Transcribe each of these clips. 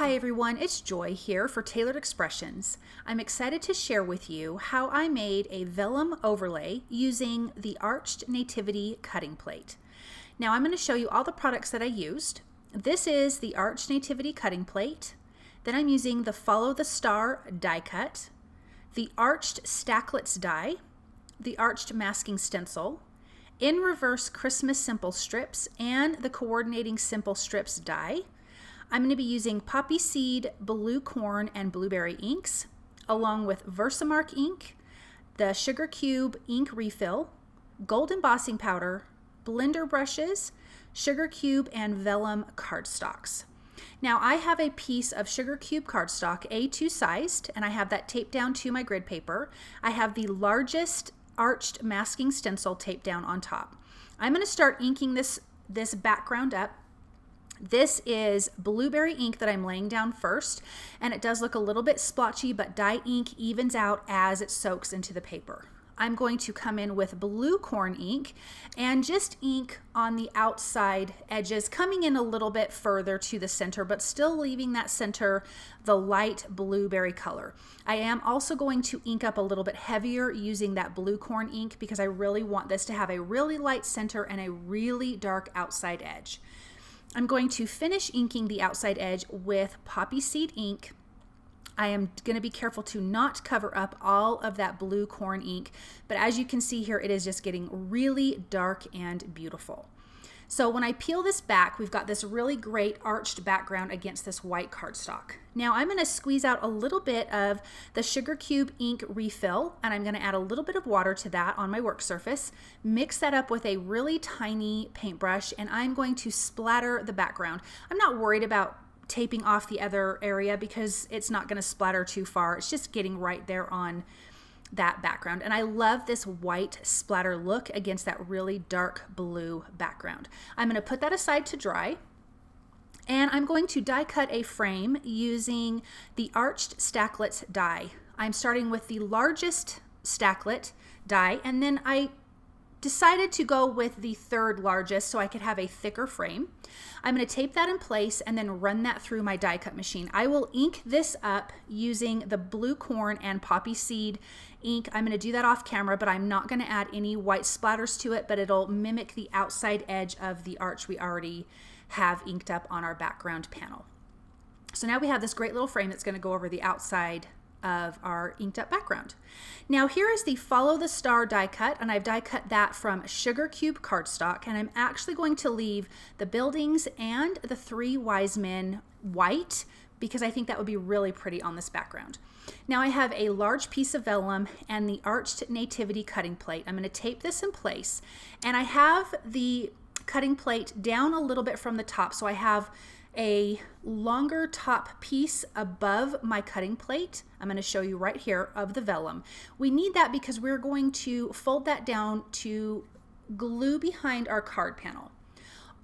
Hi everyone, it's Joy here for Tailored Expressions. I'm excited to share with you how I made a vellum overlay using the Arched Nativity Cutting Plate. Now I'm going to show you all the products that I used. This is the Arched Nativity Cutting Plate. Then I'm using the Follow the Star die cut, the Arched Stacklets die, the Arched Masking Stencil, in reverse Christmas Simple Strips, and the Coordinating Simple Strips die. I'm going to be using poppy seed, blue corn, and blueberry inks, along with VersaMark ink, the sugar cube ink refill, gold embossing powder, blender brushes, sugar cube, and vellum cardstocks. Now I have a piece of sugar cube cardstock, A2 sized, and I have that taped down to my grid paper. I have the largest arched masking stencil taped down on top. I'm going to start inking this background up. This is blueberry ink that I'm laying down first, and it does look a little bit splotchy, but dye ink evens out as it soaks into the paper. I'm going to come in with blue corn ink and just ink on the outside edges, coming in a little bit further to the center, but still leaving that center the light blueberry color. I am also going to ink up a little bit heavier using that blue corn ink because I really want this to have a really light center and a really dark outside edge. I'm going to finish inking the outside edge with poppy seed ink. I am going to be careful to not cover up all of that blue corn ink, but as you can see here, it is just getting really dark and beautiful. So when I peel this back, we've got this really great arched background against this white cardstock. Now I'm going to squeeze out a little bit of the sugar cube ink refill, and I'm going to add a little bit of water to that on my work surface, mix that up with a really tiny paintbrush, and I'm going to splatter the background. I'm not worried about taping off the other area because it's not going to splatter too far. It's just getting right there on that background. And I love this white splatter look against that really dark blue background. I'm going to put that aside to dry, and I'm going to die cut a frame using the Arched Stacklets die. I'm starting with the largest stacklet die, and then I decided to go with the third largest so I could have a thicker frame. I'm going to tape that in place and then run that through my die cut machine. I will ink this up using the blue corn and poppy seed ink. I'm going to do that off camera, but I'm not going to add any white splatters to it, but it'll mimic the outside edge of the arch we already have inked up on our background panel. So now we have this great little frame that's going to go over the outside of our inked up background. Now here is the Follow the Star die cut, and I've die cut that from sugar cube cardstock, and I'm actually going to leave the buildings and the three wise men white because I think that would be really pretty on this background. Now I have a large piece of vellum and the Arched Nativity Cutting Plate. I'm going to tape this in place, and I have the cutting plate down a little bit from the top, so I have a longer top piece above my cutting plate. I'm going to show you right here of the vellum. We need that because we're going to fold that down to glue behind our card panel.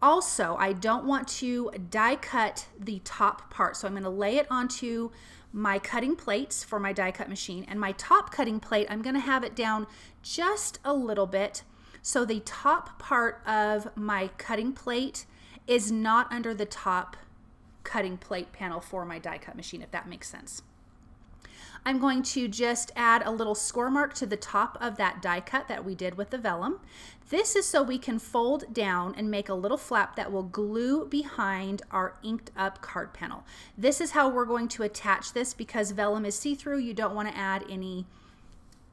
Also, I don't want to die cut the top part, so I'm going to lay it onto my cutting plates for my die cut machine, and my top cutting plate, I'm going to have it down just a little bit so the top part of my cutting plate is not under the top cutting plate panel for my die cut machine, if that makes sense. I'm going to just add a little score mark to the top of that die cut that we did with the vellum. This is so we can fold down and make a little flap that will glue behind our inked up card panel. This is how we're going to attach this because vellum is see-through. You don't want to add any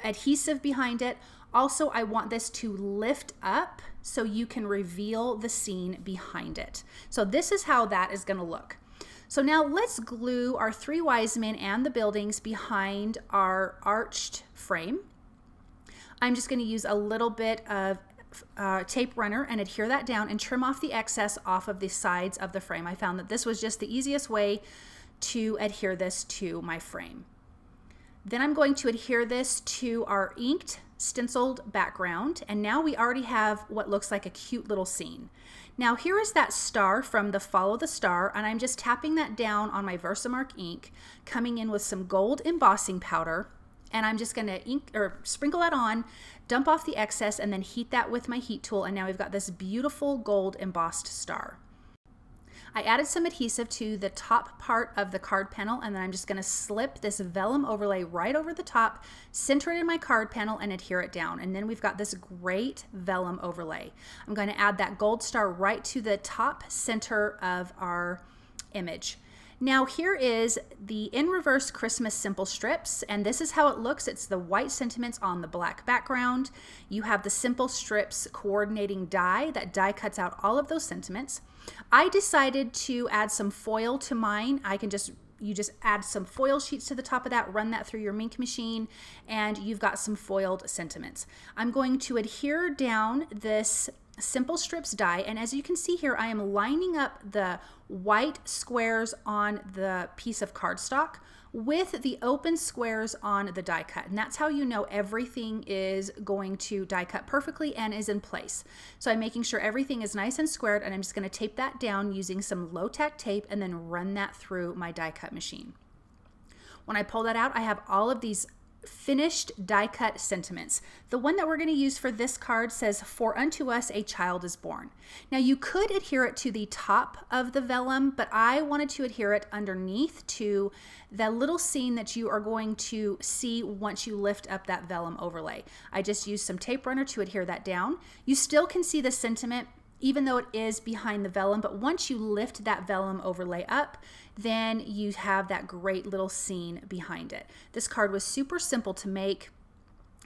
adhesive behind it. Also, I want this to lift up so you can reveal the scene behind it. So this is how that is going to look. So now let's glue our three wise men and the buildings behind our arched frame. I'm just going to use a little bit of tape runner and adhere that down and trim off the excess off of the sides of the frame. I found that this was just the easiest way to adhere this to my frame. Then I'm going to adhere this to our inked stenciled background, and now we already have what looks like a cute little scene. Now here is that star from the Follow the Star, and I'm just tapping that down on my VersaMark ink, coming in with some gold embossing powder, and I'm just going to ink or sprinkle that on, dump off the excess, and then heat that with my heat tool, and now we've got this beautiful gold embossed star. I added some adhesive to the top part of the card panel, and then I'm just going to slip this vellum overlay right over the top, center it in my card panel, and adhere it down. And then we've got this great vellum overlay. I'm going to add that gold star right to the top center of our image. Now here is the in reverse Christmas simple strips, and this is how it looks. It's the white sentiments on the black background. You have the simple strips coordinating die. That die cuts out all of those sentiments. I decided to add some foil to mine. You just add some foil sheets to the top of that, run that through your ink machine, and you've got some foiled sentiments. I'm going to adhere down this simple strips die, and as you can see here, I am lining up the white squares on the piece of cardstock with the open squares on the die cut, and that's how you know everything is going to die cut perfectly and is in place. So I'm making sure everything is nice and squared, and I'm just going to tape that down using some low tack tape and then run that through my die cut machine. When I pull that out, I have all of these finished die cut sentiments. The one that we're going to use for this card says, "For unto us a child is born." Now you could adhere it to the top of the vellum, but I wanted to adhere it underneath to the little scene that you are going to see once you lift up that vellum overlay. I just used some tape runner to adhere that down. You still can see the sentiment even though it is behind the vellum, but once you lift that vellum overlay up, then you have that great little scene behind it. This card was super simple to make,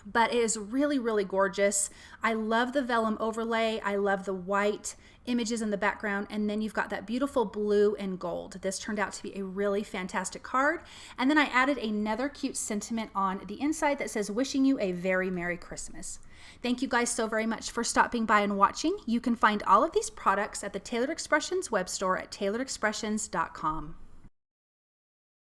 but it is really, really gorgeous. I love the vellum overlay. I love the white images in the background, and then you've got that beautiful blue and gold. This turned out to be a really fantastic card. And then I added another cute sentiment on the inside that says, "Wishing you a very Merry Christmas." Thank you guys so very much for stopping by and watching. You can find all of these products at the Tailored Expressions web store at tailoredexpressions.com.